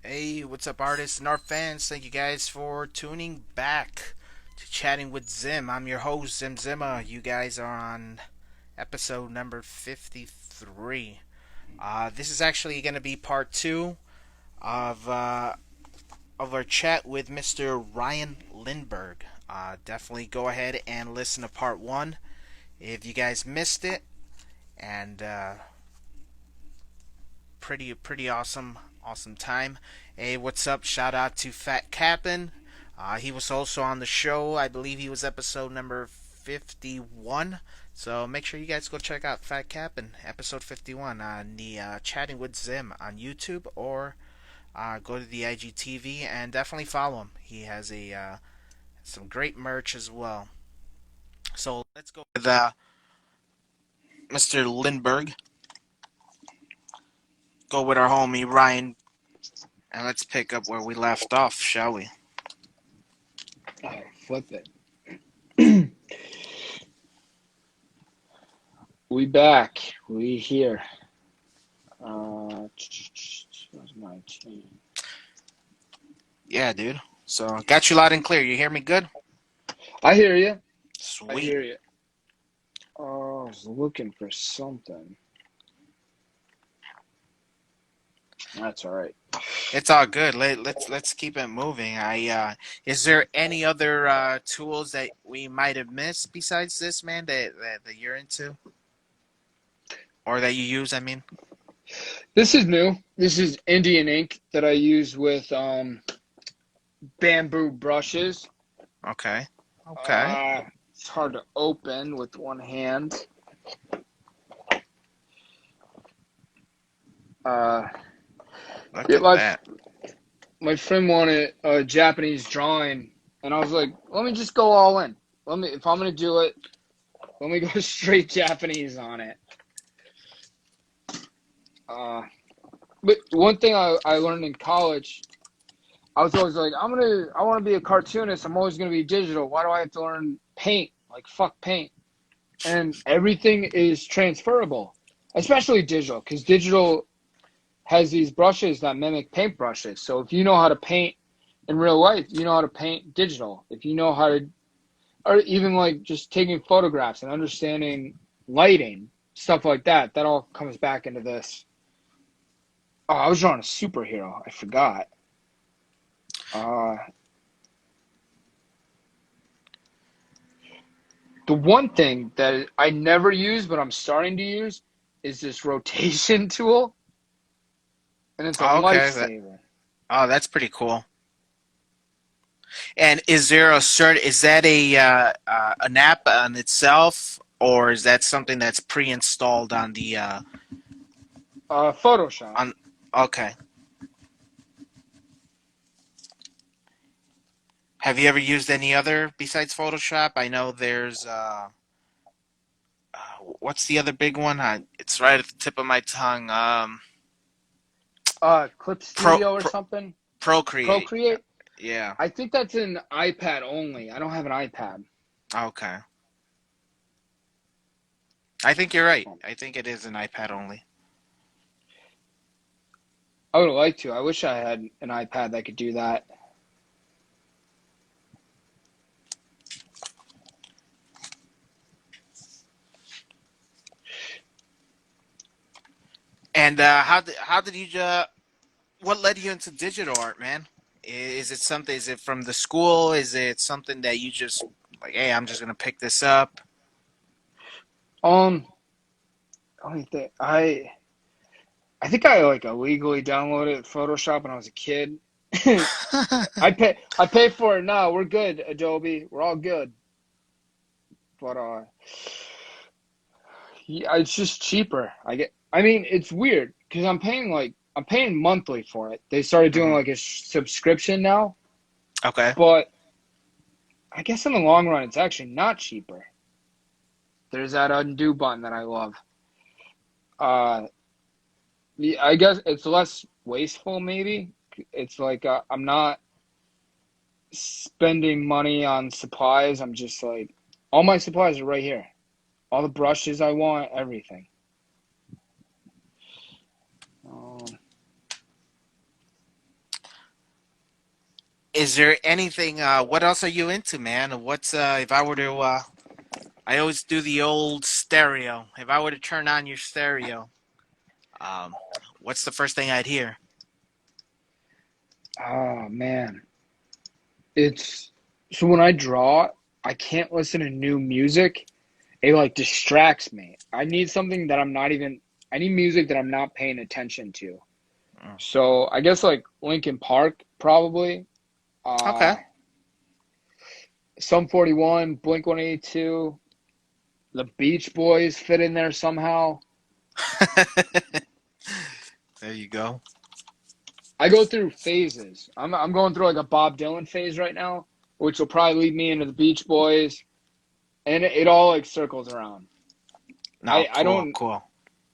Hey, what's up, artists and art fans? Thank you guys for tuning back to Chatting with Zim. I'm your host, Zim Zimma. You guys are on episode number 53. This is actually going to be part two of our chat with Mr. Ryan Lindberg. Definitely go ahead and listen to part one if you guys missed it. And pretty awesome time. Hey, what's up? Shout out to Fat Cap'n. He was also on the show. I believe he was episode number 51. So make sure you guys go check out Fat Cap'n episode 51 on the Chatting with Zim on YouTube, or go to the IGTV and definitely follow him. He has a some great merch as well. So let's go with Mr. Lindberg. Go with our homie Ryan, and let's pick up where we left off, shall we? Oh, flip it. We back. We here. Where's my team? Yeah, dude. So got you loud and clear. You hear me good? I hear you. I Sweet. hear you. Oh, I was looking for something. That's all right. It's all good. Let's keep it moving. Is there any other tools that we might have missed besides this, man, that you're into or that you use? I mean. This is new. This is Indian ink that I use with bamboo brushes. Okay. Okay. It's hard to open with one hand. Uh, Look yeah, at that. my friend wanted a Japanese drawing, and I was like, let me just go all in. If I'm gonna do it, let me go straight Japanese on it. Uh, but one thing I learned in college, I was always like, I want to be a cartoonist. I'm always gonna be digital. Why do I have to learn paint? Like fuck paint. And everything is transferable, especially digital, because digital has these brushes that mimic paint brushes. So if you know how to paint in real life, you know how to paint digital. If you know how to, or even like just taking photographs and understanding lighting, stuff like that, that all comes back into this. Oh, I was drawing a superhero. I forgot. Uh, the one thing that I never use, but I'm starting to use, is this rotation tool, and it's a Oh, okay. lifesaver. That's pretty cool. And is that a an app on itself, or is that something that's pre-installed on the Photoshop. on? Okay. Have you ever used any other besides Photoshop? I know there's what's the other big one? It's right at the tip of my tongue. Clip Pro, Studio or Pro something. Procreate. Procreate. Yeah. I think that's an iPad only. I don't have an iPad. Okay. I think you're right. I think it is an iPad only. I would like to. I wish I had an iPad that could do that. And how did you what led you into digital art, man? Is it something? Is it from the school? Is it something that you just like? Hey, I'm just gonna pick this up. Um, Let me think. I think I like illegally downloaded Photoshop when I was a kid. I pay for it now. We're good, Adobe. We're all good. But yeah, it's just cheaper. I mean, it's weird because I'm paying monthly for it. They started doing Hmm. like a subscription now, Okay. but I guess in the long run, it's actually not cheaper. There's that undo button that I love. Uh, I guess it's less wasteful, maybe. It's like I'm not spending money on supplies. I'm just like, all my supplies are right here. All the brushes I want, everything. Um, Is there anything? What else are you into, man? What's if I were to? I always do the old stereo. If I were to turn on your stereo, um, what's the first thing I'd hear? Oh man, it's so when I draw, I can't listen to new music. It like distracts me. I need something that I'm not even. I need music that I'm not paying attention to. Mm. So I guess like Linkin Park probably. Okay. Uh, Sum 41, Blink 182, the Beach Boys fit in there somehow. There you go. I go through phases. I'm going through like a Bob Dylan phase right now, which will probably lead me into the Beach Boys, and it all like circles around. No, I cool, don't cool.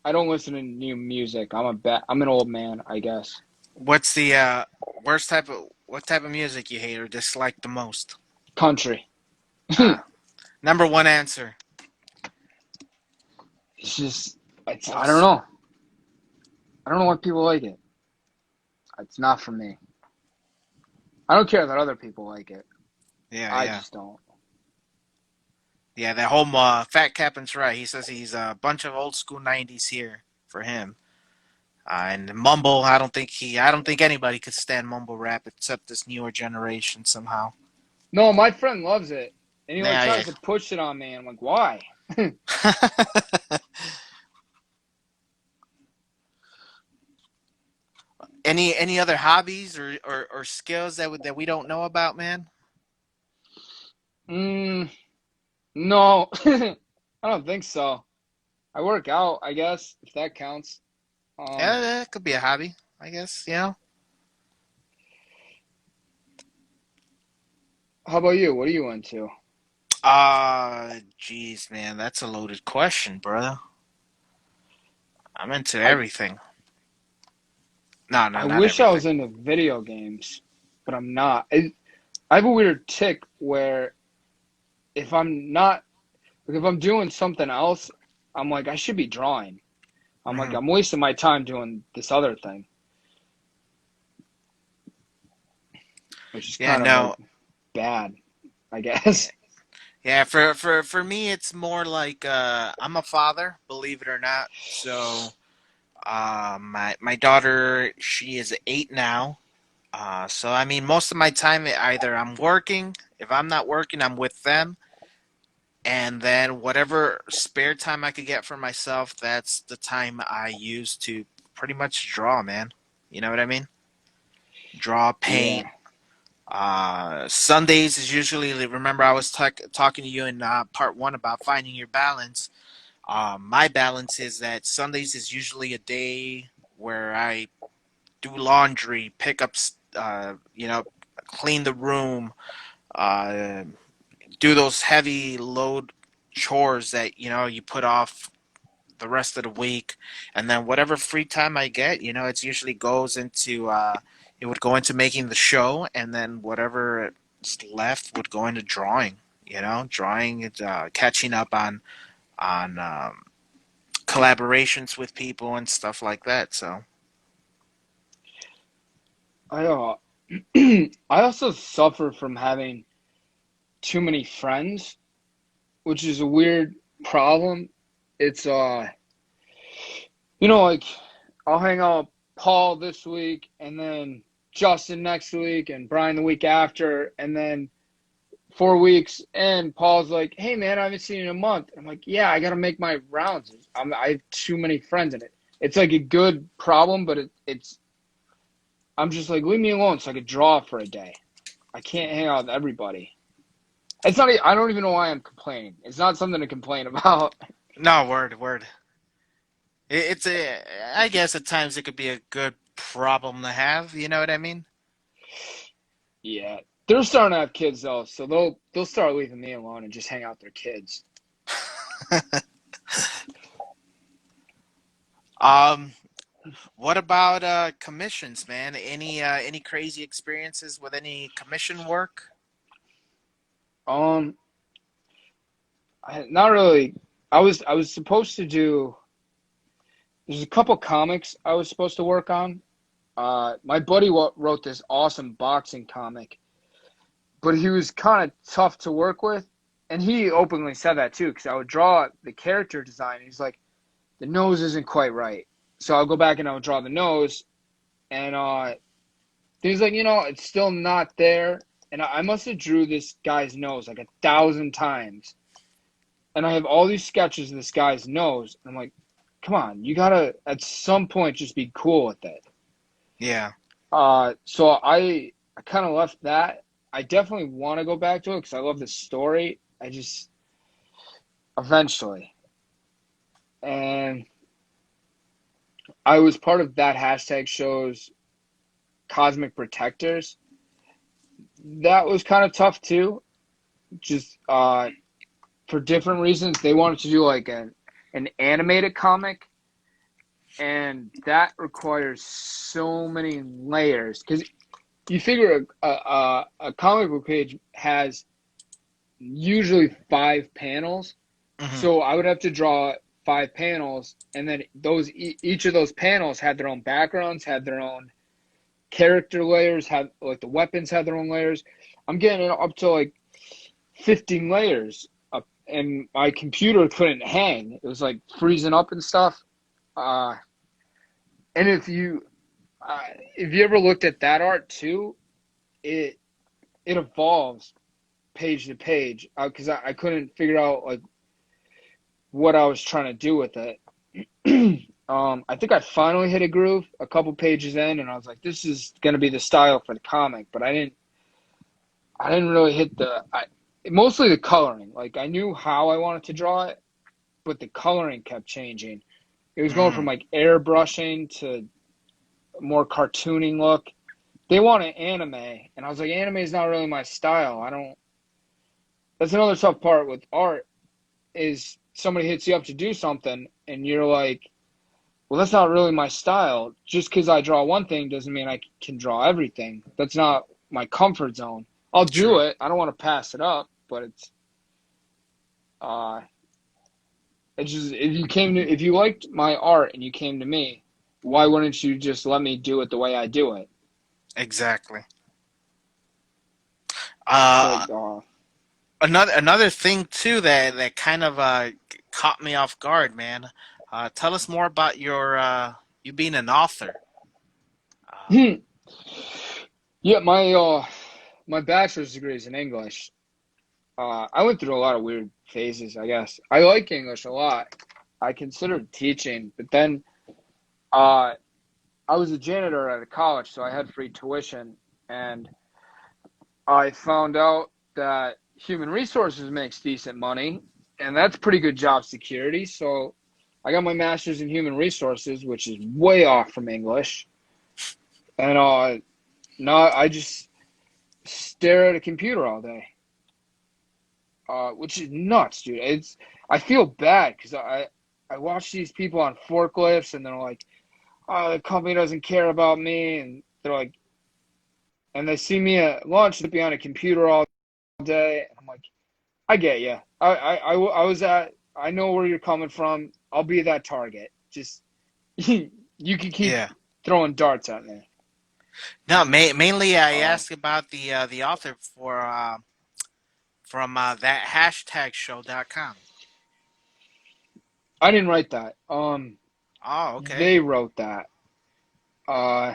I don't listen to new music. I'm an old man, I guess. What's the worst type of what type of music you hate or dislike the most? Country. Ah, number one answer. It's just I don't Most. know. I don't know why people like it. It's not for me. I don't care that other people like it. Yeah, I yeah, just don't. yeah. That whole Fat Captain's right. He says he's a bunch of old school '90s here for him. And mumble, I don't think anybody could stand mumble rap except this newer generation somehow. No, my friend loves it, and he like Yeah, tries yeah. to push it on me. And I'm like, why? Any other hobbies or skills that we don't know about, man? Mm, no, I don't think so. I work out, I guess, if that counts. Yeah, Um, that could be a hobby, I guess. You know. how about you? What are you into? Geez, man, that's a loaded question, brother. I'm into I everything. No, no, I not wish I everything. was into video games, but I'm not. I have a weird tick where if I'm not, like if I'm doing something else, I'm like I should be drawing. I'm like Hmm. I'm wasting my time doing this other thing, which is Yeah, kind of like no. bad, I Yeah, guess. yeah. For me, it's more like I'm a father, believe it or not. So, my daughter, she is 8 now. So I mean, most of my time either I'm working. If I'm not working, I'm with them, and then whatever spare time I could get for myself, that's the time I use to pretty much draw, man. You know what I mean? Draw, Yeah. paint. Sundays is usually. Remember, I was talking to you in part one about finding your balance. My balance is that Sundays is usually a day where I do laundry, pick up, clean the room, uh, do those heavy load chores that you put off the rest of the week, and then whatever free time I get, it usually goes into it would go into making the show, and then whatever is left would go into drawing. Drawing, catching up on collaborations with people and stuff like that. So I I also suffer from having too many friends, which is a weird problem. It's like I'll hang out with Paul this week and then Justin next week and Brian the week after and then 4 weeks and Paul's like, "Hey man, I haven't seen you in a month." I'm like, "Yeah, I got to make my rounds. I have too many friends in it." It's like a good problem, but it's I'm just like, leave me alone so I could draw for a day. I can't hang out with everybody. It's not. I don't even know why I'm complaining. It's not something to complain about. no, word. It's a. I guess at times it could be a good problem to have. You know what I mean? Yeah, they're starting to have kids though, so they'll start leaving me alone and just hang out with their kids. um, what about commissions, man? Any crazy experiences with any commission work? Um, not really. I was supposed to do. There's a couple comics I was supposed to work on. My buddy wrote this awesome boxing comic, but he was kind of tough to work with. And he openly said that too, because I would draw the character design. And he's like, the nose isn't quite right. So I'll go back and I'll draw the nose. And he's like, it's still not there. And I must have drew this guy's nose like 1,000 times. And I have all these sketches of this guy's nose. And I'm like, come on, you gotta at some point just be cool with it. Yeah. So I kind of left that. I definitely want to go back to it because I love the story. I just eventually, and I was part of that hashtag show's Cosmic Protectors. That was kind of tough too. Just for different reasons, they wanted to do like an animated comic, and that requires so many layers because you figure a comic book page has usually 5 panels. Hmm. So I would have to draw 5 panels, and then each of those panels had their own backgrounds, had their own character layers, had like the weapons had their own layers. I'm getting up to like 15 layers up, and my computer couldn't hang. It was like freezing up and stuff. Uh, and if you ever looked at that art too, it it evolves page to page because I couldn't figure out like what I was trying to do with it. I think I finally hit a groove a couple pages in, and I was like, "This is going to be the style for the comic." But I didn't. I didn't really hit mostly the coloring. Like I knew how I wanted to draw it, but the coloring kept changing. It was going from Mm. like airbrushing to more cartooning look. They wanted anime, and I was like, anime is not really my style. I don't. That's another tough part with art is somebody hits you up to do something, and you're like, well, that's not really my style. Just because I draw one thing doesn't mean I can draw everything. That's not my comfort zone. I'll do True. it. I don't want to pass it up, but uh, it's just if you liked my art and you came to me, why wouldn't you just let me do it the way I do it? Exactly. But Uh, another thing too that kind of caught me off guard, man. Tell us more about your you being an author. Uh, yeah, my bachelor's degree is in English. I went through a lot of weird phases, I guess. I like English a lot. I considered teaching, but then uh, I was a janitor at a college, so I had free tuition, and I found out that human resources makes decent money, and that's pretty good job security. So I got my master's in human resources, which is way off from English, and now I just stare at a computer all day, which is nuts, dude. I feel bad because I watch these people on forklifts, and they're like, "Oh, the company doesn't care about me," and they're like, and they see me at lunch to be on a computer all day, and I'm like, I get you. I was at. I know where you're coming from. I'll be that target. Just you can keep yeah. throwing darts at me. No, mainly I Uh, asked about the author for from that hashtag show.com. I didn't write that. Oh, okay. They wrote that. Uh,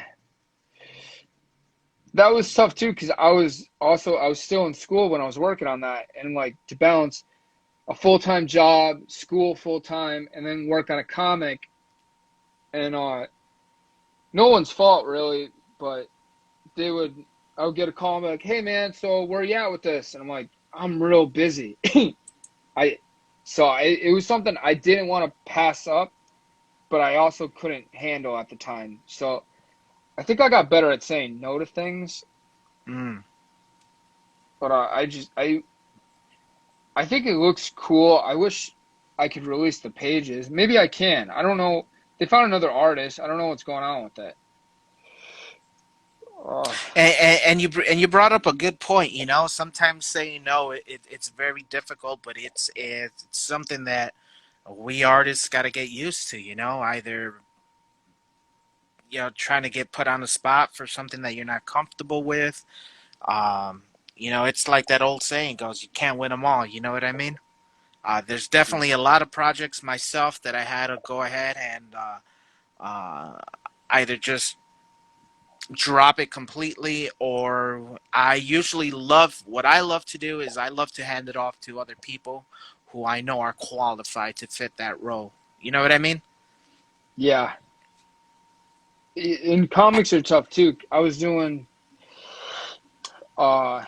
that was tough too because I was still in school when I was working on that, and like to balance a full time job, school full time, and then work on a comic, and no one's fault really, but they would I would get a call and be like, "Hey man, so where you at with this?" And I'm like, "I'm real busy." I it was something I didn't want to pass up, but I also couldn't handle at the time. So I think I got better at saying no to things, Mm. but I think it looks cool. I wish I could release the pages. Maybe I can. I don't know. They found another artist. I don't know what's going on with it. Uh, And you brought up a good point. You know, sometimes saying no, it's very difficult, but it's something that we artists got to get used to. You know, either trying to get put on the spot for something that you're not comfortable with, um, It's like that old saying goes, you can't win them all. You know what I mean? There's definitely a lot of projects myself that I had to go ahead and uh, either just drop it completely, or I usually love what I love to do is I love to hand it off to other people who I know are qualified to fit that role. You know what I mean? Yeah. In comics are tough too. Uh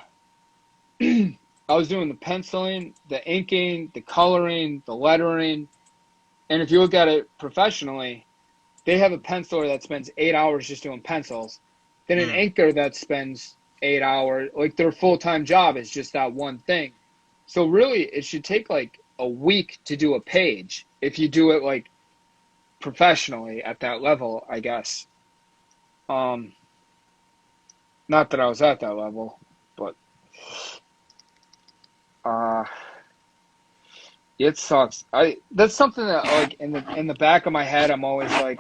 I was doing the penciling, the inking, the coloring, the lettering, and if you look at it professionally, they have a penciler that spends 8 hours just doing pencils, then an Mm. inker that spends 8 hours, like their full-time job is just that one thing. So really, it should take like a week to do a page if you do it like professionally at that level, I guess. Um, Not that I was at that level, but uh, it sucks. I That's something that like in the back of my head, I'm always like,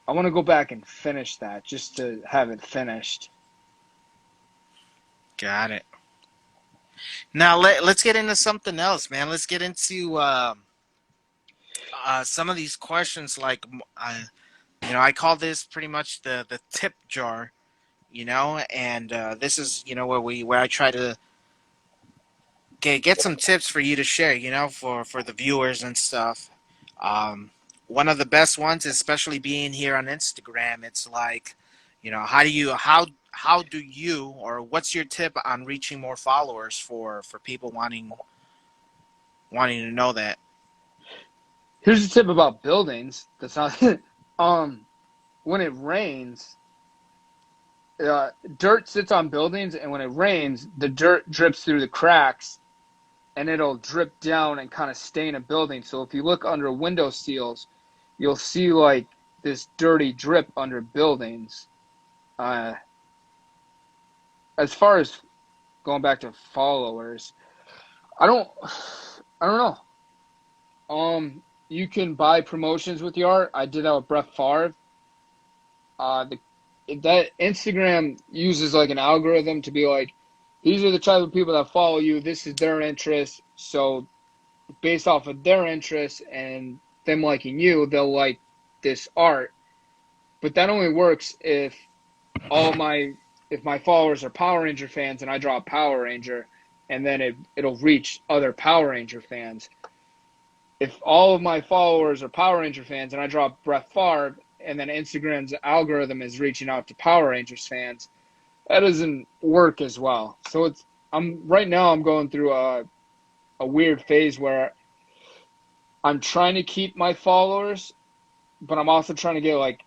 I want to go back and finish that just to have it finished. Got it. Now let's get into something else, man. Let's get into some of these questions. Like, I call this pretty much the tip jar. And this is where I try to get some tips for you to share. For the viewers and stuff. Um, One of the best ones, especially being here on Instagram, it's like, how do you, or what's your tip on reaching more followers for people wanting to know that? Here's a tip about buildings. That's not um when it rains, dirt sits on buildings, and when it rains, the dirt drips through the cracks, and it'll drip down and kind of stain a building. So if you look under window seals, you'll see like this dirty drip under buildings. Uh, as far as going back to followers, I don't, I don't know. You can buy promotions with your art. I did that with Brett Favre. The That Instagram uses like an algorithm to be like, these are the type of people that follow you. This is their interest. So based off of their interests and them liking you, they'll like this art. But that only works all my if my followers are Power Ranger fans and I draw a Power Ranger, and then it'll reach other Power Ranger fans. If all of my followers are Power Ranger fans and I draw Brett Favre, and then Instagram's algorithm is reaching out to Power Rangers fans, that doesn't work as well. So I'm going through a weird phase where I'm trying to keep my followers, but I'm also trying to get like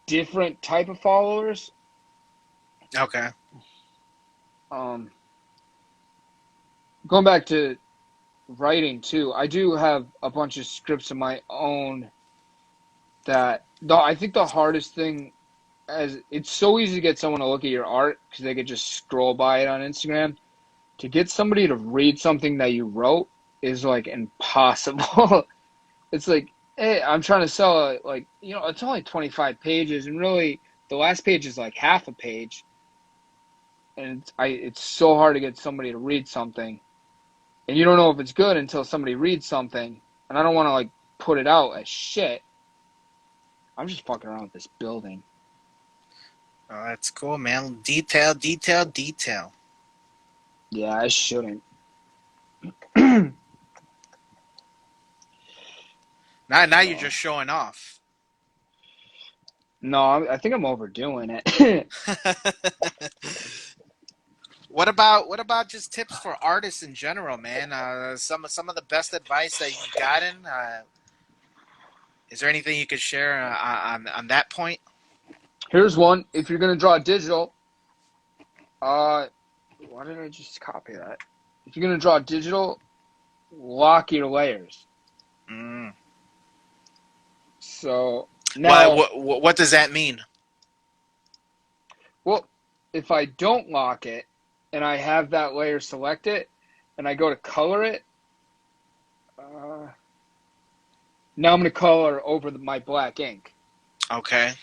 different type of followers. Okay. Um, Going back to writing too, I do have a bunch of scripts of my own I think the hardest thing, as it's so easy to get someone to look at your art because they could just scroll by it on Instagram. To get somebody to read something that you wrote is like impossible. It's like, hey, I'm trying to sell it's only 25 pages, and really the last page is like half a page, and it's so hard to get somebody to read something, and you don't know if it's good until somebody reads something, and I don't want to like put it out as shit. I'm just fucking around with this building. Oh, that's cool, man. Detail, detail, detail. Yeah, I shouldn't. No, Now you're just showing off. I think I'm overdoing it. What about just tips for artists in general, man? Some of the best advice that you've gotten. Is there anything you could share on that point? Here's one. If you're gonna draw digital, uh, why did I just copy that? If you're gonna draw digital, lock your layers. Mm. So Well, now, what does that mean? well, if I don't lock it and I have that layer selected and I go to color it, uh, now I'm gonna color over my black ink. Okay.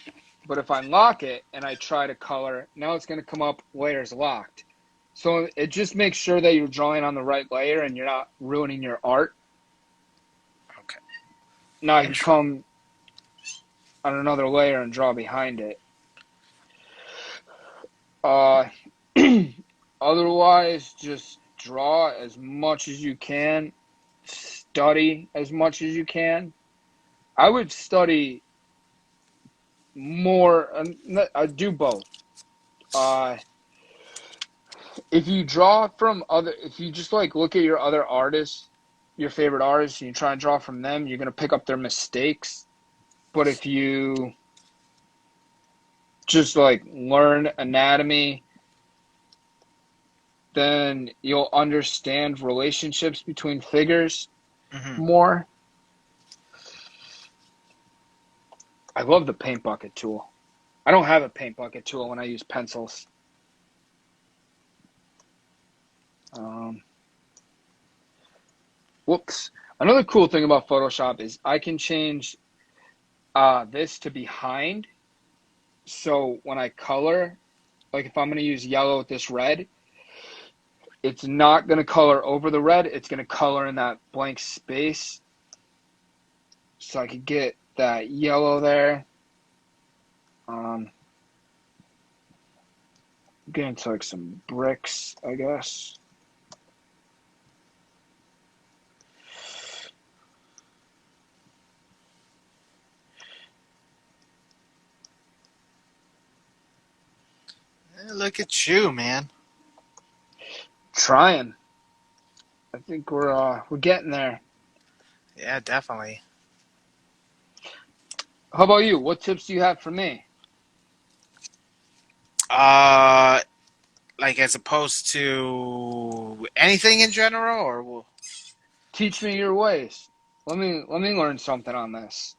But if I lock it and I try to color, now it's gonna come up layers locked. So it just makes sure that you're drawing on the right layer and you're not ruining your art. Okay. Now I can Intro. come on another layer and draw behind it. Uh, Otherwise, just draw as much as you can, study as much as you can. I would study more. I do both. Uh, if you draw from other, if you just like look at your other artists, your favorite artists, and you try and draw from them, you're gonna pick up their mistakes. But if you just like learn anatomy, then you'll understand relationships between figures Hmm. more. I love the paint bucket tool. I don't have a paint bucket tool when I use pencils. Um, Whoops. Another cool thing about Photoshop is I can change this to behind. So when I color, like if I'm going to use yellow with this red, it's not going to color over the red. It's going to color in that blank space. So I could get that yellow there. Um, get into like some bricks, I guess. Look at you, man. Trying. I think we're getting there. Yeah, definitely. How about you? What tips do you have for me? Uh, like as opposed to anything in general, or Teach me your ways. Let me learn something on this.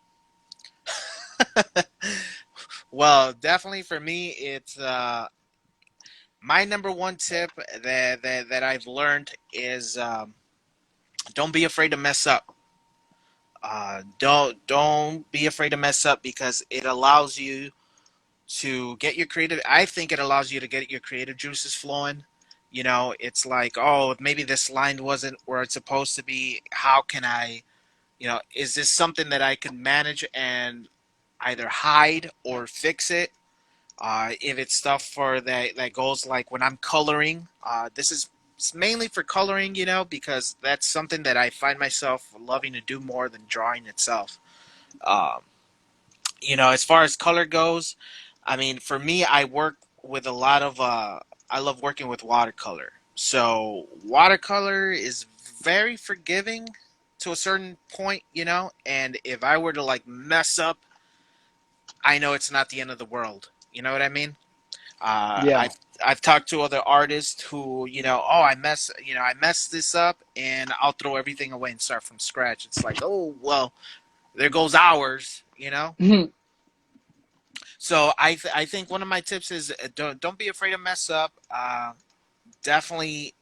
well, definitely for me, it's my number one tip that I've learned is don't be afraid to mess up. Don't be afraid to mess up because it allows you to get your creative. I think it allows you to get your creative juices flowing. You know, it's like, oh, maybe this line wasn't where it's supposed to be. How can I, is this something that I can manage and either hide or fix it? If it's stuff for that goes like when I'm coloring, this is it's mainly for coloring, because that's something that I find myself loving to do more than drawing itself. Um, as far as color goes, I mean, for me, I work with a lot of. I love working with watercolor. So watercolor is very forgiving to a certain point, And if I were to like mess up, I know it's not the end of the world. You know what I mean? Uh, Yeah. I've I've talked to other artists who, oh, I messed this up, and I'll throw everything away and start from scratch. It's like, oh well, there goes hours. So I think one of my tips is don't be afraid to mess up. Definitely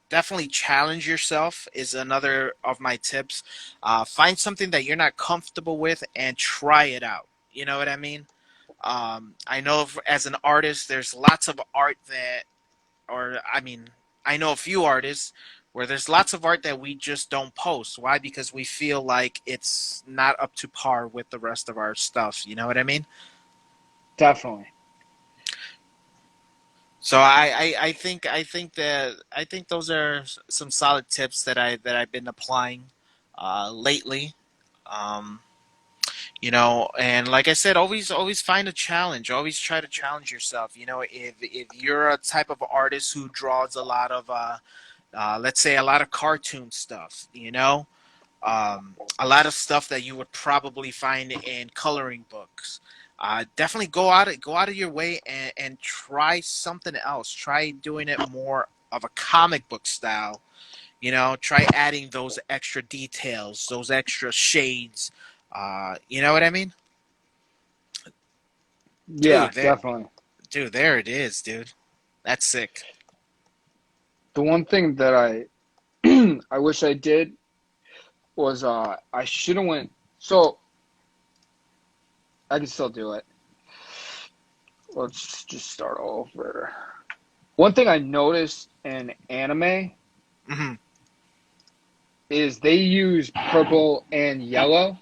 definitely challenge yourself is another of my tips. Find something that you're not comfortable with and try it out. You know what I mean? I know as an artist, there's lots of art that, or I mean, I know a few artists where there's lots of art that we just don't post. Why? Because we feel like it's not up to par with the rest of our stuff. You know what I mean? Definitely. So I think those are some solid tips that I've been applying lately. Um, and like I said, always find a challenge. Always try to challenge yourself. If you're a type of artist who draws a lot of let's say a lot of cartoon stuff, a lot of stuff that you would probably find in coloring books. Definitely go out of your way and try something else. Try doing it more of a comic book style. Try adding those extra details, those extra shades. You know what I mean, Yeah, dude? definitely. There it is, dude. That's sick. The one thing that I I wish I did was I should have went. So I can still do it. Let's just start over. One thing I noticed in anime Hmm. is they use purple and yellow,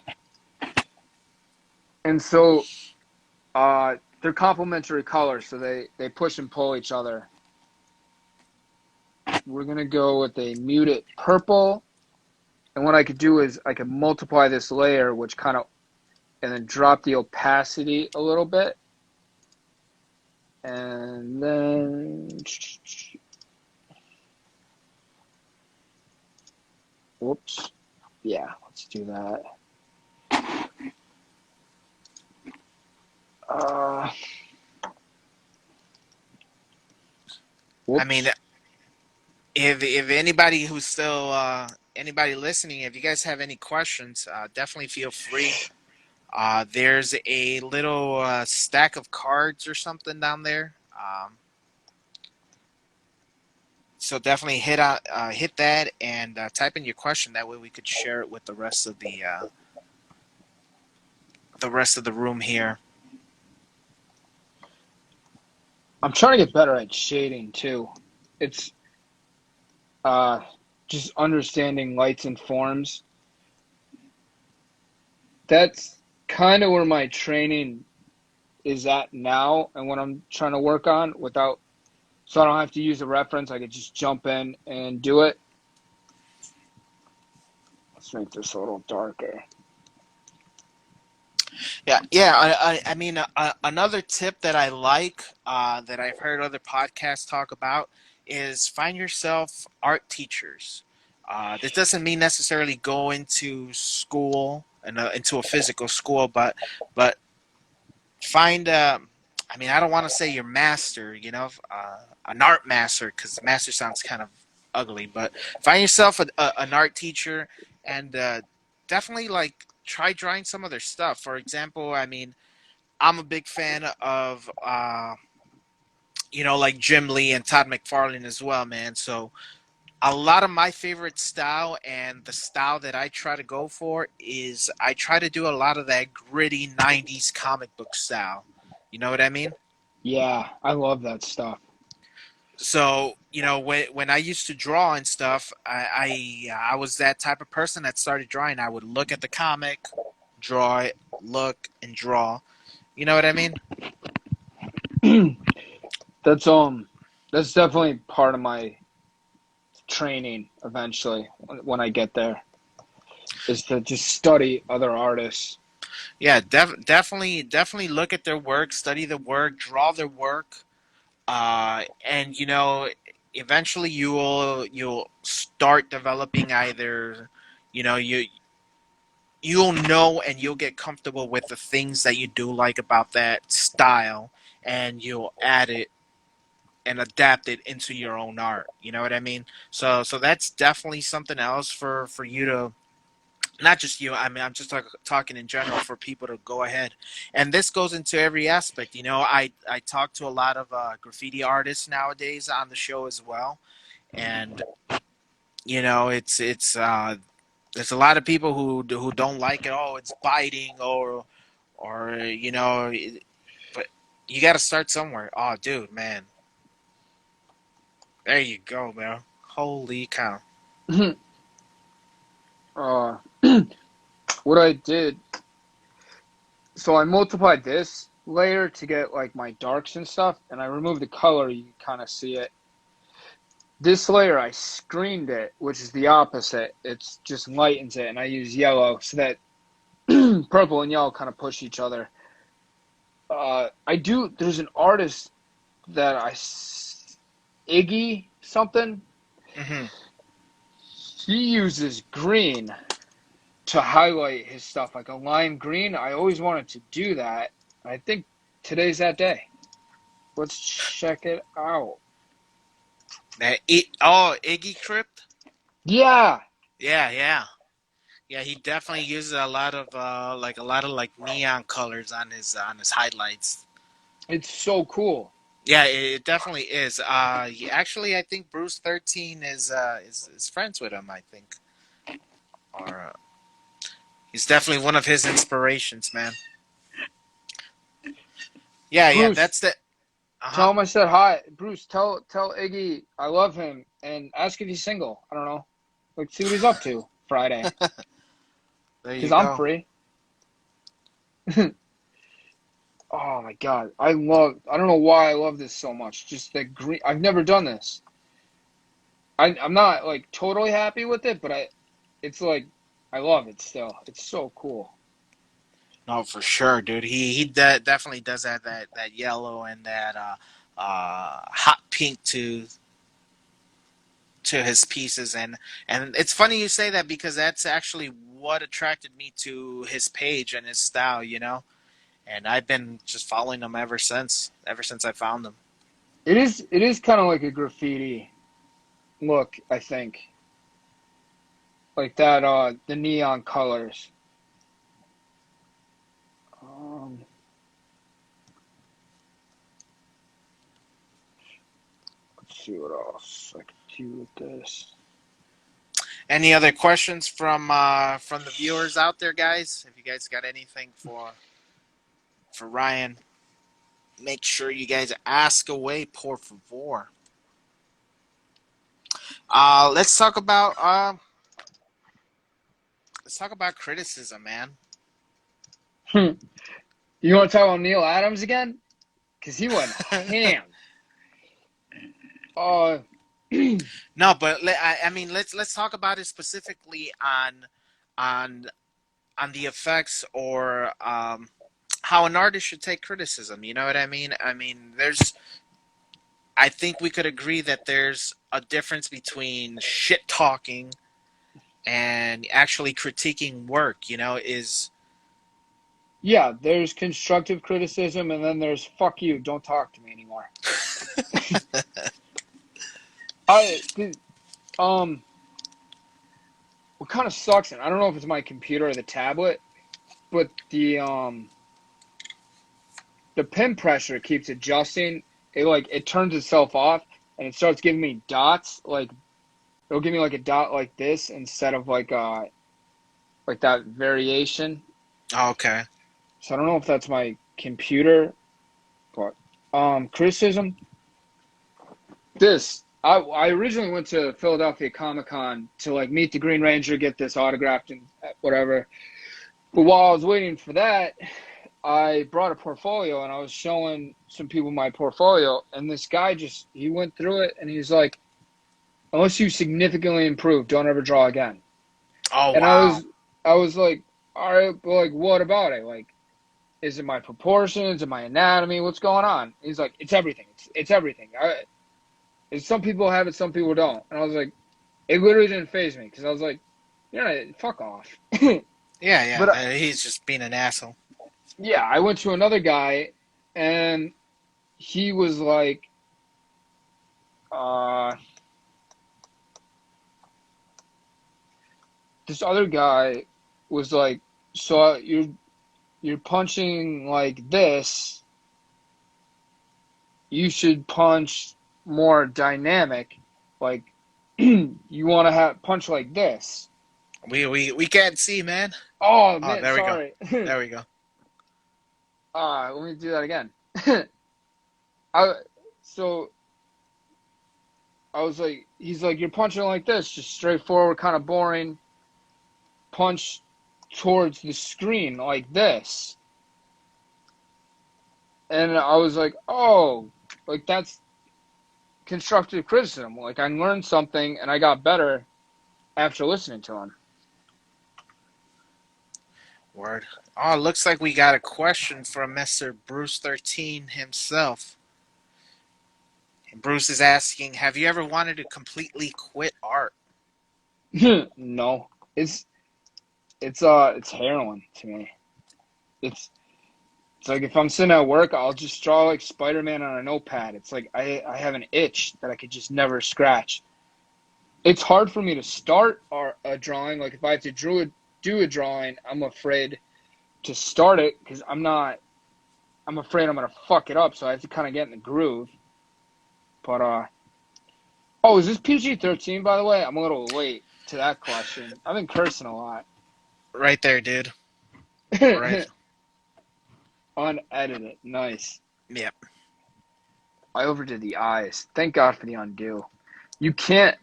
and so they're complementary colors, so they push and pull each other. We're gonna go with a muted purple, and what I could do is I could multiply this layer, which kind of, and then drop the opacity a little bit, and then, whoops, yeah, let's do that. Uh, I mean, whoops. if anybody who's still anybody listening, if you guys have any questions, definitely feel free. There's a little stack of cards or something down there. So definitely hit that and type in your question. That way we could share it with the rest of the room here. I'm trying to get better at shading too. It's uh, just understanding lights and forms. That's kind of where my training is at now, and what I'm trying to work on without, so I don't have to use a reference. I could just jump in and do it. Let's make this a little darker. Yeah, yeah. I mean, another tip that I like that I've heard other podcasts talk about is find yourself art teachers. This doesn't mean necessarily go into school and into a physical school, but find. I mean, I don't want to say your master, an art master, because master sounds kind of ugly. But find yourself an art teacher and definitely like try drawing some of their stuff. For example, I mean, I'm a big fan of like Jim Lee and Todd McFarlane as well, man. So a lot of my favorite style and the style that I try to go for is I try to do a lot of that gritty '90s comic book style. You know what I mean? Yeah, I love that stuff. So when I used to draw and stuff, I was that type of person that started drawing. I would look at the comic, draw it, look and draw. You know what I mean? that's um that's definitely part of my training eventually when I get there, is to just study other artists. Yeah, definitely look at their work, study the work, draw their work, and eventually you'll start developing either, you'll know and you'll get comfortable with the things that you do like about that style, and you'll add it and adapt it into your own art. You know what I mean? So that's definitely something else for you to, not just you. I mean, I'm just talking in general for people to go ahead, and this goes into every aspect. I talk to a lot of graffiti artists nowadays on the show as well, and it's there's a lot of people who don't like it. Oh, it's biting, or but you got to start somewhere. Oh, dude, man, there you go, man. Holy cow! uh, what I did, so I multiplied this layer to get like my darks and stuff, and I removed the color. You can kind of see it. This layer, I screened it, which is the opposite. It's just lightens it, and I use yellow so that purple and yellow kind of push each other. I do. There's an artist that Iggy something. Hmm. He uses green to highlight his stuff, like a lime green. I always wanted to do that. I think today's that day. Let's check it out. Iggy Crypt. Yeah, Yeah, yeah. Yeah, he definitely uses a lot of like neon colors on his highlights. it's so cool. Yeah, it definitely is. Actually, I think Bruce 13 is friends with him. I think, or he's definitely one of his inspirations, man. Yeah, yeah. Bruce, That's the. Uh-huh. Tell him I said hi. Bruce, tell Iggy I love him and ask if he's single. I don't know. Like, see what he's up to Friday. There you Because I'm go. free. Oh my God. I don't know why I love this so much. Just the green. I've never done this. I'm not like totally happy with it, but it's like, I love it still. It's so cool. No, for sure, dude. He definitely does have that yellow and that hot pink to his pieces, and it's funny you say that because that's actually what attracted me to his page and his style, you know. And I've been just following him ever since I found him. It is kind of like a graffiti look, I think. Like that, the neon colors. Um, let's see what else I could do with this. Any other questions from the viewers out there, guys? If you guys got anything for Ryan, make sure you guys ask away, por favor. Let's talk about criticism, man. Hmm. You want to talk about Neil Adams again? Because he went ham. Uh, No, but I mean, let's talk about it specifically on on the effects or how an artist should take criticism. You know what I mean? I mean, there's. I think we could agree that there's a difference between shit talking and actually critiquing work. You know, is yeah, there's constructive criticism, and then there's fuck you, don't talk to me anymore. I, um, what kind of sucks, and I don't know if it's my computer or the tablet, but the pin pressure keeps adjusting. It turns itself off, and it starts giving me dots. Like, it'll give me like a dot like this instead of like that variation. okay. So I don't know if that's my computer, but criticism. I originally went to Philadelphia Comic Con to like meet the Green Ranger, get this autographed and whatever. But while I was waiting for that, I brought a portfolio and I was showing some people my portfolio, and this guy he went through it and he's like, unless you significantly improve, don't ever draw again. Oh And wow. I was like, all right, but like, what about it? Like, is it my proportions? Is it my anatomy? What's going on? He's like, it's everything. It's everything. Some people have it, some people don't. And I was like, it literally didn't phase me because I was like, yeah, fuck off. Yeah, But yeah. He's just being an asshole. yeah, I went to another guy and he was like, uh, this other guy was like, so you're punching like this, you should punch more dynamic, like you want to have punch like this. We can't see, man. Oh Oh, man, there we go. sorry. There we go. Let me do that again. I so I was like, he's like, you're punching like this, just straightforward, kind of boring. Punch towards the screen like this, and I was like, oh, like that's constructive criticism. Like I learned something and I got better after listening to him. Word. Oh, looks like we got a question from Mr. Bruce 13 himself. Bruce is asking, have you ever wanted to completely quit art? No, it's it's heroin to me. It's it's like if I'm sitting at work, I'll just draw like Spider-Man on a notepad. It's like I have an itch that I could just never scratch. It's hard for me to start a drawing. Like if I have to do a drawing, I'm afraid to start it because I'm afraid I'm gonna fuck it up. So I have to kind of get in the groove. But oh, is this PG-13 by the way? I'm a little late to that question. I've been cursing a lot. Right there, dude. Right. Unedited, nice. Yep. I overdid the eyes. Thank God for the undo. You can't.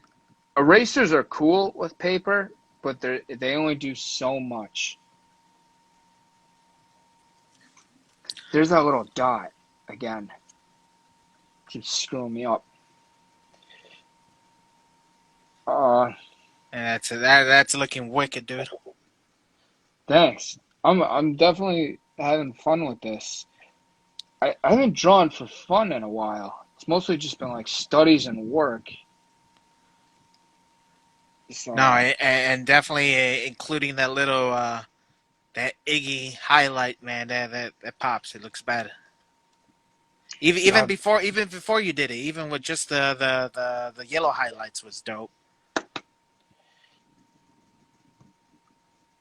Erasers are cool with paper, but they only do so much. There's that little dot again. Keeps screwing me up. Uh, And that's looking wicked, dude. Thanks. I'm definitely having fun with this. I haven't drawn for fun in a while. It's mostly just been like studies and work. No, So and definitely including that little that Iggy highlight, man. That pops. It looks bad. yeah, Even before you did it, even with just the yellow highlights was dope.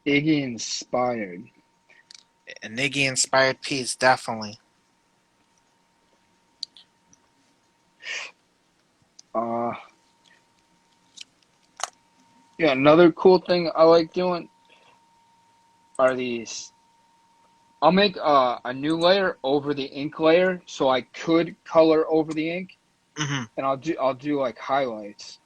Iggy inspired. A Iggy inspired piece, definitely. Uh, yeah, another cool thing I like doing are these. I'll make a new layer over the ink layer so I could color over the ink, Hmm. and I'll do like highlights.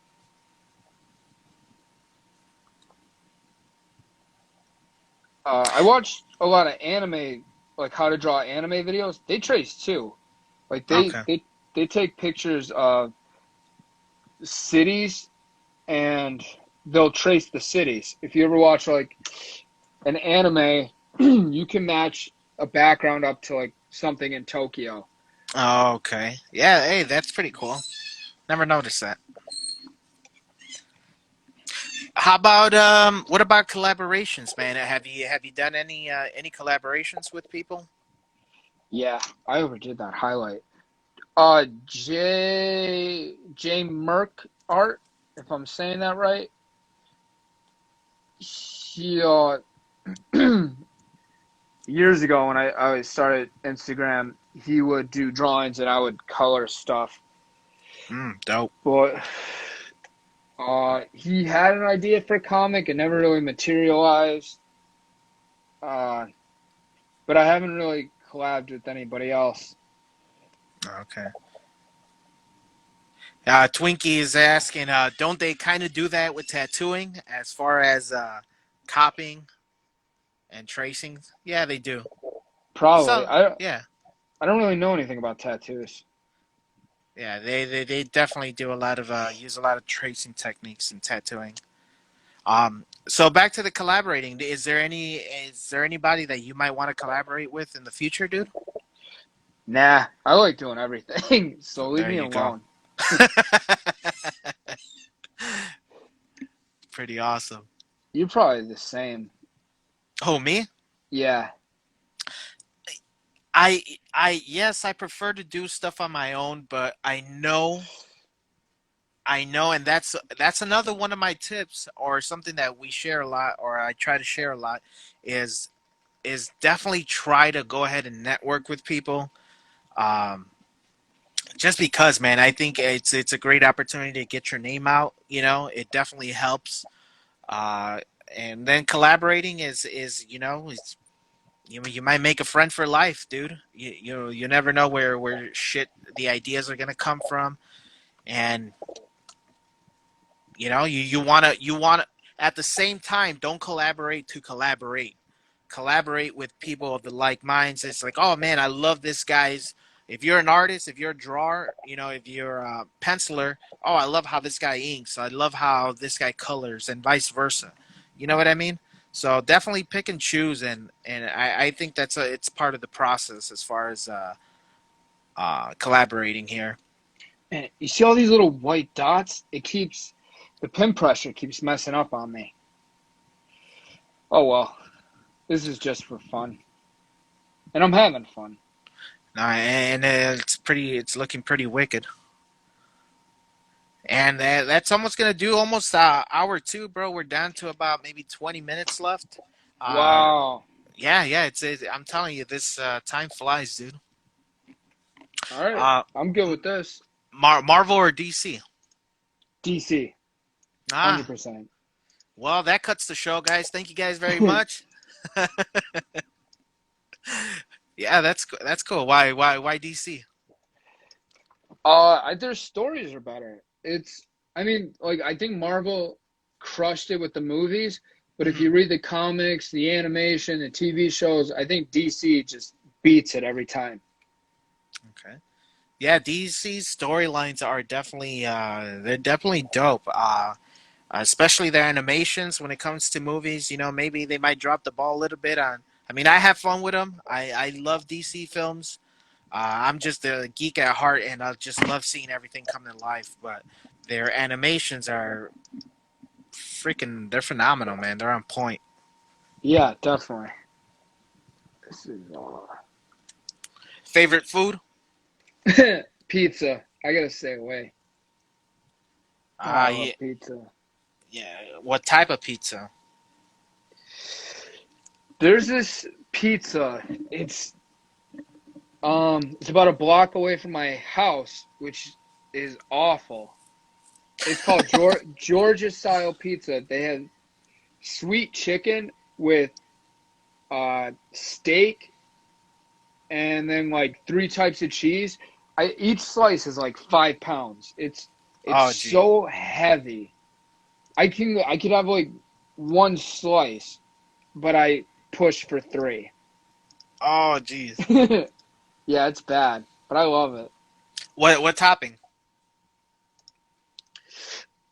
I watched a lot of anime, like how to draw anime videos. They trace too. Like Okay. they take pictures of cities and they'll trace the cities. If you ever watch like an anime, you can match a background up to like something in Tokyo. Oh, okay. Yeah. Hey, that's pretty cool. Never noticed that. How about what about collaborations, man? Have you done any collaborations with people? Yeah, I overdid that highlight. J Merck art, if I'm saying that right. He years ago when I started Instagram, he would do drawings and I would color stuff. Dope. But he had an idea for a comic and never really materialized. Uh, but I haven't really collabed with anybody else. Okay. Twinkie is asking, don't they kind of do that with tattooing as far as copying and tracing? Yeah, they do. Probably. So, I yeah. I don't really know anything about tattoos. Yeah, they definitely do a lot of use a lot of tracing techniques in tattooing. So back to the collaborating. Is there anybody that you might want to collaborate with in the future, dude? Nah, I like doing everything, so leave There me you go. alone. Pretty awesome. You're probably the same. Oh, me? Yeah. I yes, I prefer to do stuff on my own, but I know, and that's another one of my tips, or something that we share a lot, or I try to share a lot, is definitely try to go ahead and network with people. Um, just because, man, I think it's a great opportunity to get your name out. You know, it definitely helps. Uh, and then collaborating is you might make a friend for life, dude. You never know where shit the ideas are gonna come from, and you wanna at the same time don't collaborate to collaborate. Collaborate with people of the like minds. It's like, oh man, I love this guy's. If you're an artist, if you're a drawer, if you're a penciler, oh, I love how this guy inks. I love how this guy colors, and vice versa. You know what I mean? So definitely pick and choose, and I think it's part of the process as far as collaborating here. And you see all these little white dots? The pin pressure keeps messing up on me. Oh well, this is just for fun. And I'm having fun. And it's looking pretty wicked. And that's almost gonna do almost hour two, bro. We're down to about maybe 20 minutes left. Uh, Wow. yeah. I'm telling you, this time flies, dude. All right. Uh, I'm good with this. Marvel or DC? DC, Ah, 100%. well, that cuts the show, guys. Thank you guys very much. Yeah, that's cool. Why DC? Their stories are better. I mean, like I think Marvel crushed it with the movies, but if Hmm. you read the comics, the animation, the TV shows, I think DC just beats it every time. Okay. Yeah, DC's storylines are definitely they're definitely dope. Especially their animations when it comes to movies. You know, maybe they might drop the ball a little bit on. I mean, I have fun with them. I love DC films. I'm just a geek at heart, and I just love seeing everything come to life. But their animations are freaking. They're phenomenal, man. They're on point. Yeah, definitely. This is Favorite food? pizza. I gotta stay away. Oh, I love Yeah, pizza. yeah. What type of pizza? There's this pizza. It's about a block away from my house, which is awful. It's called Georgia style pizza. They have sweet chicken with steak and then like three types of cheese. Each slice is like 5 pounds. It's Oh, gee. so heavy. I could have like one slice, but I push for three. Oh, geez. Yeah, it's bad, but I love it. What topping?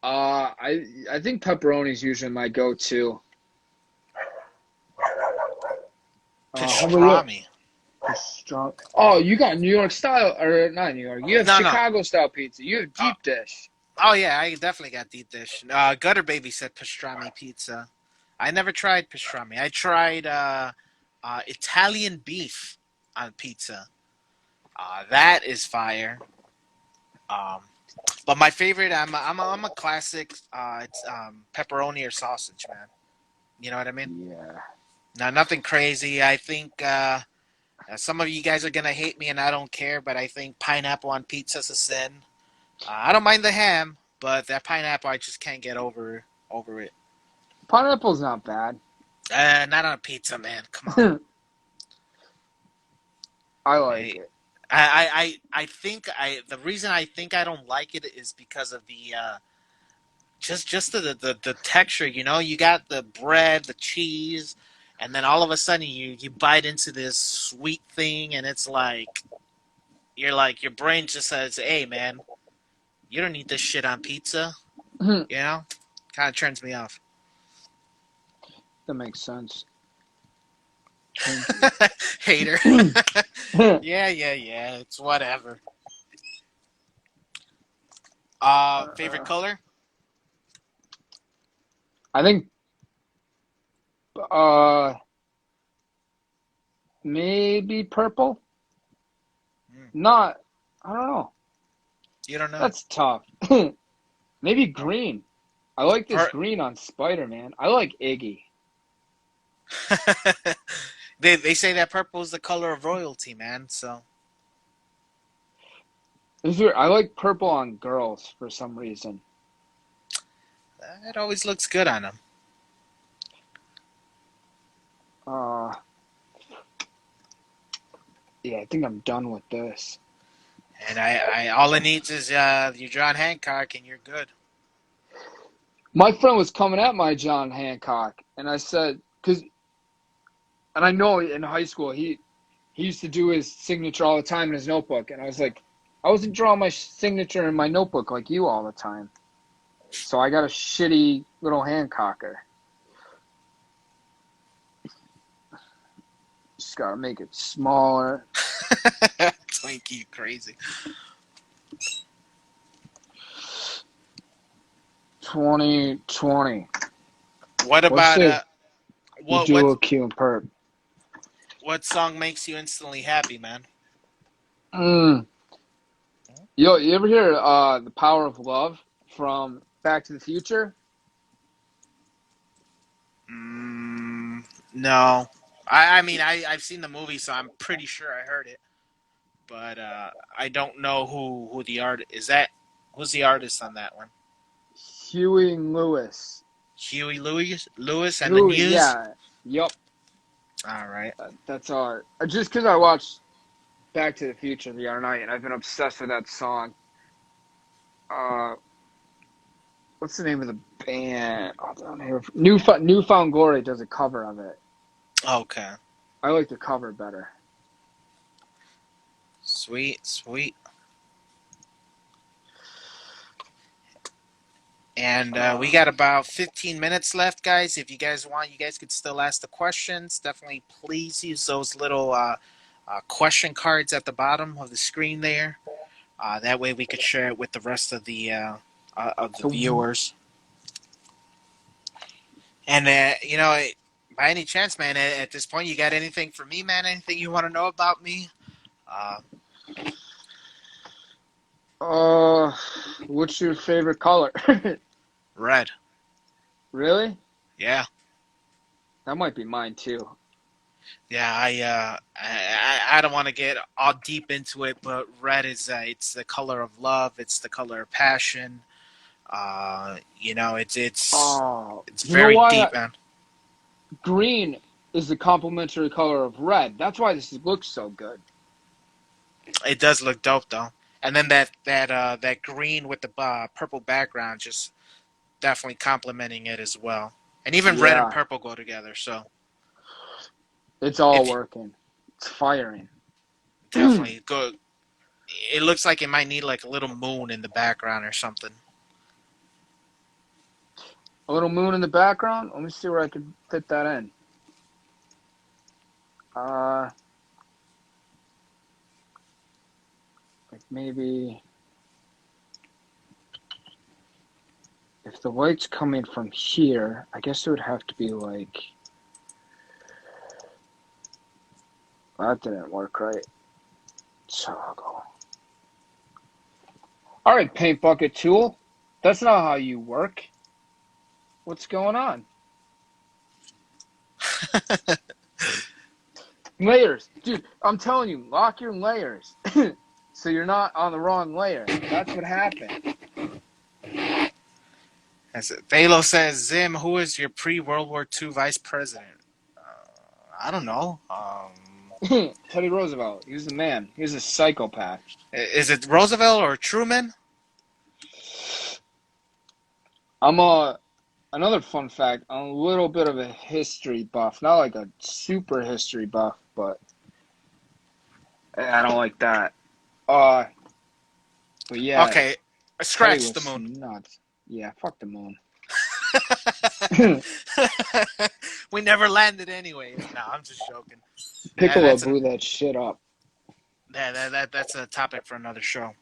I think pepperoni is usually my go-to. How about you? Pastrami. Strong. Oh, you got New York style, or not New York. You have No, no. Chicago style pizza. You have Oh, deep dish. oh yeah, I definitely got deep dish. Gutter Baby said pastrami pizza. I never tried pastrami. I tried Italian beef on pizza. That is fire. Um, but my favorite, I'm a classic. It's pepperoni or sausage, man. You know what I mean? Yeah. Now, nothing crazy. I think some of you guys are gonna hate me, and I don't care. But I think pineapple on pizza is a sin. I don't mind the ham, but that pineapple, I just can't get over it. Pineapple's not bad. Not on a pizza, man. Come on. I like I, it. I think the reason I think I don't like it is because of the just the texture. You know, you got the bread, the cheese, and then all of a sudden you bite into this sweet thing, and it's like you're like your brain just says, "Hey, man, you don't need this shit on pizza." That You know, kind of turns me off. makes sense. Thank you. Hater. Yeah, yeah, yeah. It's whatever. Favorite color? I think uh maybe purple. Hmm. Not. I don't know. You don't know. That's tough. Maybe green. I like this Per- green on Spider-Man. I like Iggy. they say that purple is the color of royalty, man. So I like purple on girls for some reason. it always looks good on them. Uh, yeah, I think I'm done with this. And I all it needs is your John Hancock, and you're good. My friend was coming at my John Hancock, and I said, and I know in high school he used to do his signature all the time in his notebook, and I was like, I wasn't drawing my signature in my notebook like you all the time, so I got a shitty little Hancocker. Just gotta make it smaller. Twinkie, you crazy. 2020. What Let's about say we what do a Q and perp. what song makes you instantly happy, man? Mm. Yo, you ever hear The Power of Love from Back to the Future? Mm, no. I mean I've seen the movie, so I'm pretty sure I heard it, but I don't know who the art is. That who's the artist on that one? Huey Lewis. Huey Lewis and the Huey, News. yeah. Yup. All right. That's all. Just because I watched Back to the Future the other night and I've been obsessed with that song. uh, what's the name of the band? Oh, down here. Newfound Glory does a cover of it. Okay. I like the cover better. Sweet, sweet. And we got about 15 minutes left, guys. If you guys want, you guys could still ask the questions. Definitely please use those little question cards at the bottom of the screen there. That way we could share it with the rest of the So, viewers. And, by any chance, man, at this point, you got anything for me, man? Anything you want to know about me? Uh, uh, what's your favorite color? Red. Really? Yeah. That might be mine too. Yeah, I don't want to get all deep into it, but red is it's the color of love. It's the color of passion. Oh, It's you know very why? deep, man. Green is the complementary color of red. That's why this looks so good. It does look dope though. And then that green with the purple background, just definitely complementing it as well. And even red and Yeah, purple go together. So it's all if working. It's firing. A definitely go, it looks like it might need like a little moon in the background or something. little moon in the background. Let me see where I could fit that in. Uh, like maybe if the light's coming from here, I guess it would have to be like that didn't work right. So I'll go. All right, paint bucket tool. That's not how you work. What's going on? Layers, dude. I'm telling you, lock your layers, so you're not on the wrong layer. That's what happened. As Thalo says, Zim, who is your pre-World War II vice president? I don't know. Teddy Roosevelt. He was the man. He was a psychopath. Is it Roosevelt or Truman? I'm another fun fact. I'm a little bit of a history buff, not like a super history buff, but I don't like that. Uh, but yeah, Okay, Teddy scratch the was moon. nuts. Yeah, fuck the moon. We never landed anyways. No, I'm just joking. That, Piccolo that's blew an that shit up. that's a topic for another show.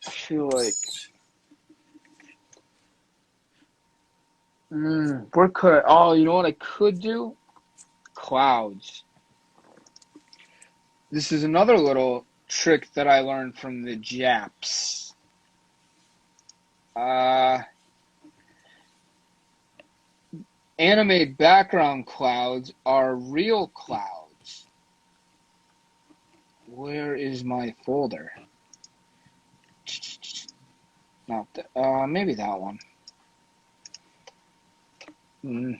I feel like, where could I? Oh, you know what I could do? Clouds. This is another little trick that I learned from the Japs. Uh, Anime background clouds are real clouds. Where is my folder? Not that. Maybe that one. Mm.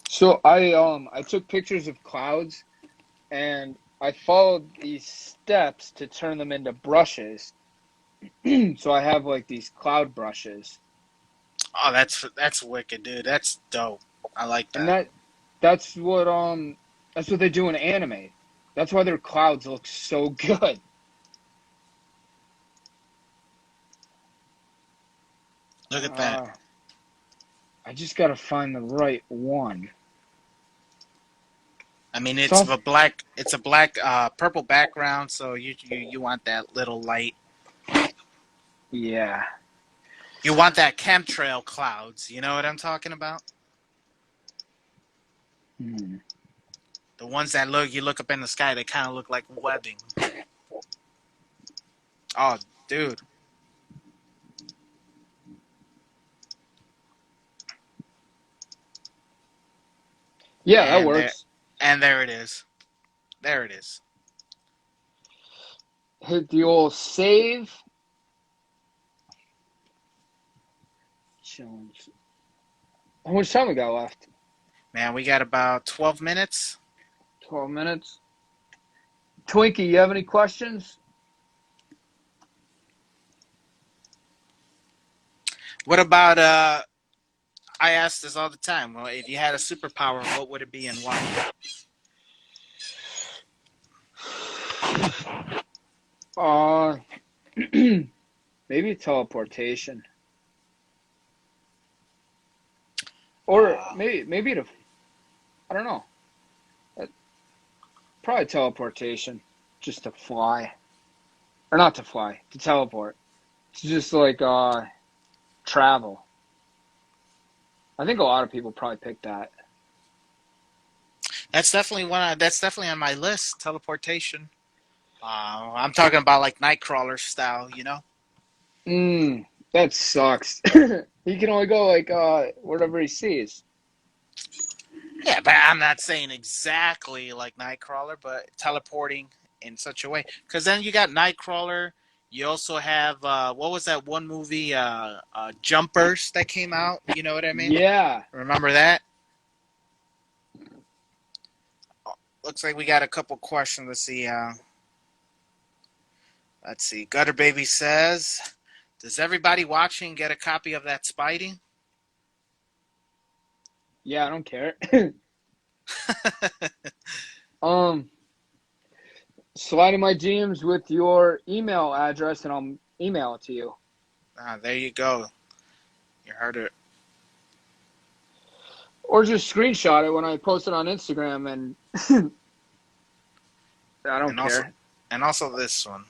So I took pictures of clouds and I followed these steps to turn them into brushes. So I have like these cloud brushes, Oh, that's wicked, dude. That's dope. I like and that. that's what they do in anime. That's why their clouds look so good. Look at that. Uh, I just gotta find the right one. I mean, Stuff. it's a black purple background, so you want that little light. Yeah. You want that chemtrail clouds. You know what I'm talking about? Hmm. The ones that you look up in the sky, they kind of look like webbing. Oh, dude. Yeah, that And works. there it is. There it is. Hit the old save. Challenge. How much time we got left? Man, we got about 12 minutes. 12 minutes. Twinkie, you have any questions? What about I ask this all the time. Well, if you had a superpower, what would it be and why? Uh, maybe teleportation, or Uh, maybe to I don't know. Probably teleportation, just to fly, or not to fly, to teleport. To just like travel. I think a lot of people probably pick that. that's definitely that's definitely on my list. Teleportation. I'm talking about like Nightcrawler style, you know? That sucks. He can only go like wherever he sees. Yeah, but I'm not saying exactly like Nightcrawler, but teleporting in such a way. Because then you got Nightcrawler. You also have what was that one movie, Jumpers, that came out? You know what I mean? Yeah. Remember that? Looks like we got a couple questions. Let's see. Let's see. Gutter Baby says, "Does everybody watching get a copy of that Spidey?" Yeah, I don't care. um, Slide in my DMs with your email address and I'll email it to you. There you go. You heard it. Or just screenshot it when I post it on Instagram and I don't And also, care. and also this one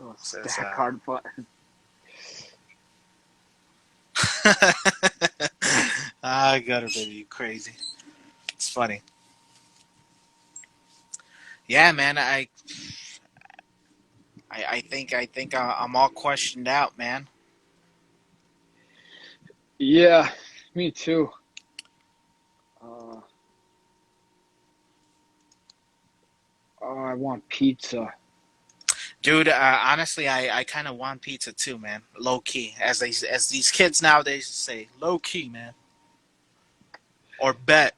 Oh, says, stack hard button. "I got it, baby. You crazy." It's funny. Yeah, man. I think I'm all questioned out, man. Yeah, me too. Uh, oh, I want pizza. Dude, honestly, I kind of want pizza too, man. Low key, as these kids nowadays say, low key, man, or bet.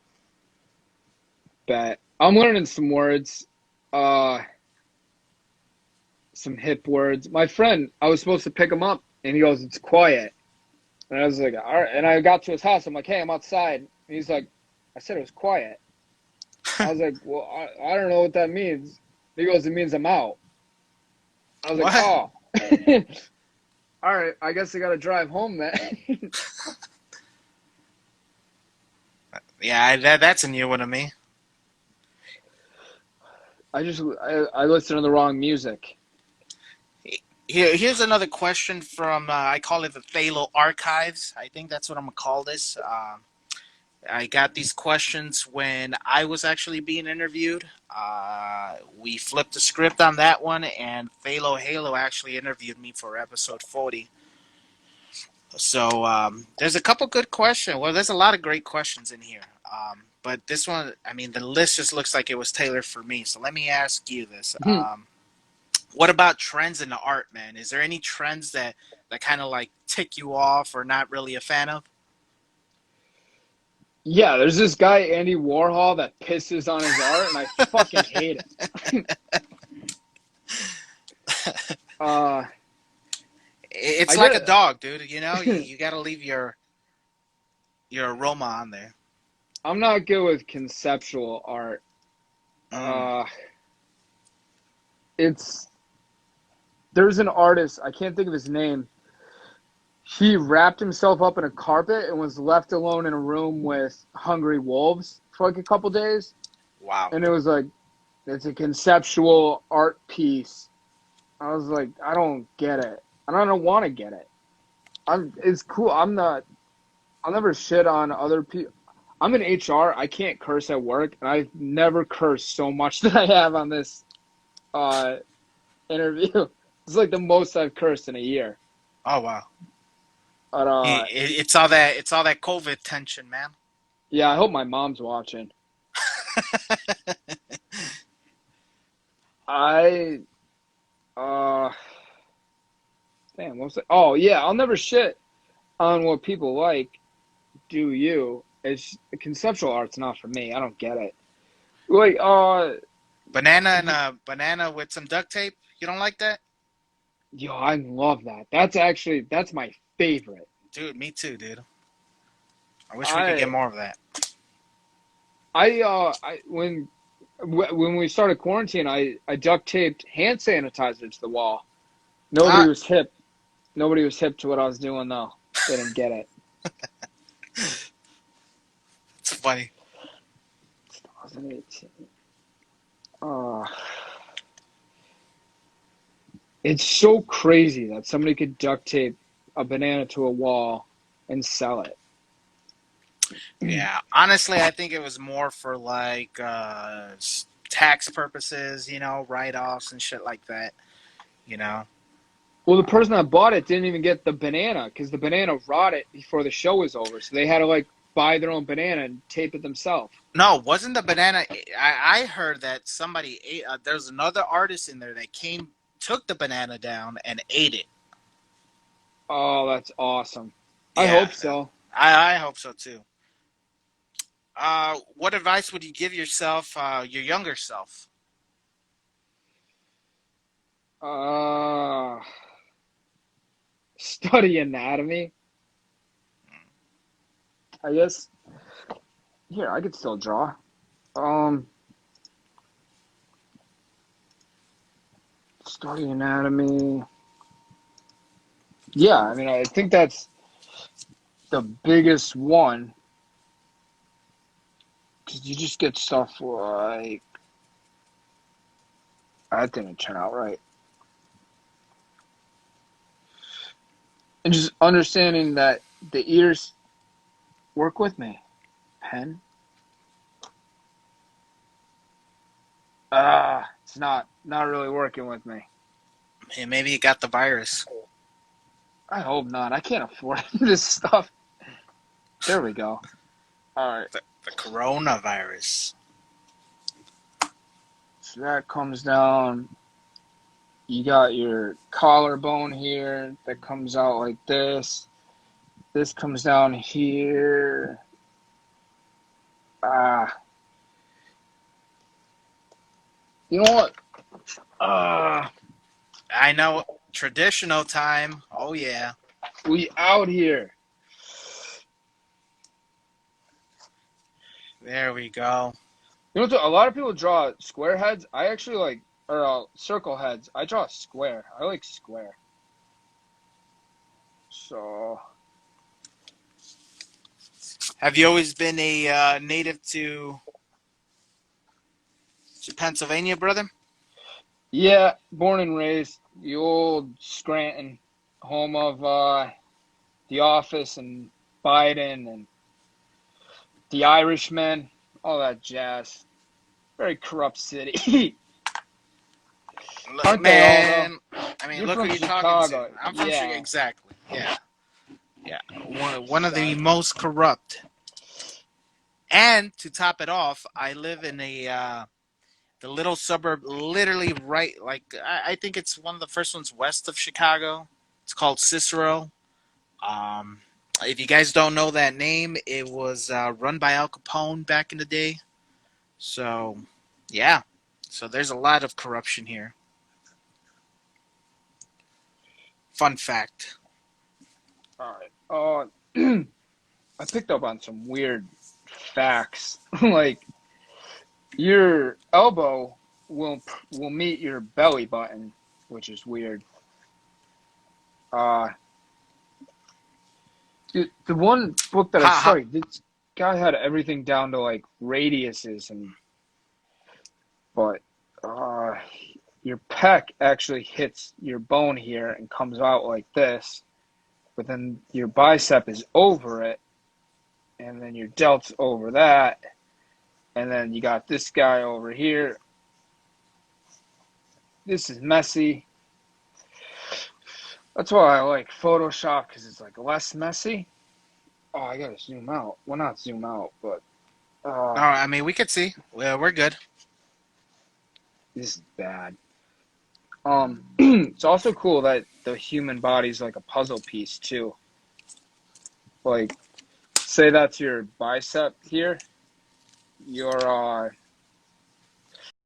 Bet. I'm learning some words. Uh, some hip words. My friend, I was supposed to pick him up, and he goes, "It's quiet." And I was like, "All right." And I got to his house. I'm like, "Hey, I'm outside." And he's like, "I said it was quiet." I was like, "Well, I don't know what that means." He goes, "It means I'm out." I was like, What? "Oh, all right. I guess I got to drive home then." Yeah, that's a new one to me. I listened to the wrong music. Here's another question from I call it the Thalo Archives. I think that's what I'm gonna call this. I got these questions when I was actually being interviewed. We flipped the script on that one, and Thalo Halo actually interviewed me for episode 40. So there's a couple good questions. Well, there's a lot of great questions in here. But this one, I mean, the list just looks like it was tailored for me. So let me ask you this. What about trends in the art, man? Is there any trends that kind of like tick you off or not really a fan of? Yeah, there's this guy Andy Warhol that pisses on his art, and I fucking hate it. uh, It's I like a get dog, dude. You know, it. you got to leave your aroma on there. I'm not good with conceptual art. Mm. Uh, it's there's an artist, I can't think of his name. He wrapped himself up in a carpet and was left alone in a room with hungry wolves for like a couple days. Wow. And it was like, it's a conceptual art piece. I was like, I don't get it. And I don't want to get it. It's cool. I'll never shit on other people. I'm in HR. I can't curse at work. And I've never cursed so much that I have on this uh, interview. It's like the most I've cursed in a year. Oh wow. But It's all that COVID tension, man. yeah, I hope my mom's watching. I uh damn, what was it? Oh yeah, I'll never shit on what people like. Do you? It's conceptual art's not for me. I don't get it. Like Banana with some duct tape. You don't like that? Yo, I love that. That's my favorite. Dude, me too, dude. I wish we could get I more of that. when we started quarantine, I duct taped hand sanitizer to the wall. Nobody Ah, was hip. Nobody was hip to what I was doing though. They didn't get it. it's funny. 2018. Uh, it's so crazy that somebody could duct tape a banana to a wall and sell it. Yeah, honestly, I think it was more for like tax purposes, write-offs and shit like that. You know. Well, the Uh, person that bought it didn't even get the banana because the banana rotted before the show was over. So they had to like buy their own banana and tape it themselves. no, wasn't the banana? I heard that somebody ate. There's another artist in there that took the banana down, and ate it. Oh, that's awesome. I Yeah, hope so. I hope so too. What advice would you give yourself, your younger self? Uh, study anatomy. I guess. Here, I could still draw. Um, study anatomy. Yeah, I mean, I think that's the biggest one because you just get stuff like that didn't turn out right, and just understanding that the ears work with me. Pen. It's not really working with me. Hey, maybe you got the virus, I hope not. I can't afford this stuff. There we go. All right. the coronavirus. So that comes down. You got your collarbone here that comes out like this. This comes down here. Ah, you know what? Ah, I know traditional time. Oh yeah, we out here. there we go. You know what? A lot of people draw square heads. I actually like, or circle heads. I draw square. I like square. So, Have you always been a native to Pennsylvania, brother? yeah, born and raised the old Scranton, home of The Office and Biden and The Irishman, all that jazz. Very corrupt city. Aren't they all though? Man, I mean, You're look who from you're talking to. Chicago. I'm from Chicago. Yeah. Exactly. Yeah, yeah. One of the Exactly. most corrupt. And to top it off, I live in the little suburb, literally right. Like I think it's one of the first ones west of Chicago. It's called Cicero. Um, if you guys don't know that name, it was run by Al Capone back in the day. So, yeah. So there's a lot of corruption here. Fun fact. All right. I picked up on some weird facts. Like your elbow will meet your belly button, which is weird. Uh, the one book that I Ha ha. studied, this guy had everything down to like radiuses and but uh, your pec actually hits your bone here and comes out like this, but then your bicep is over it, and then your delt's over that, and then you got this guy over here. This is messy. That's why I like Photoshop because it's like less messy. Oh, I gotta zoom out. Well, not zoom out, but Oh, I mean, we could see. Well, we're good. this is bad. It's also cool that the human body's like a puzzle piece too. Like, say that's your bicep here. Your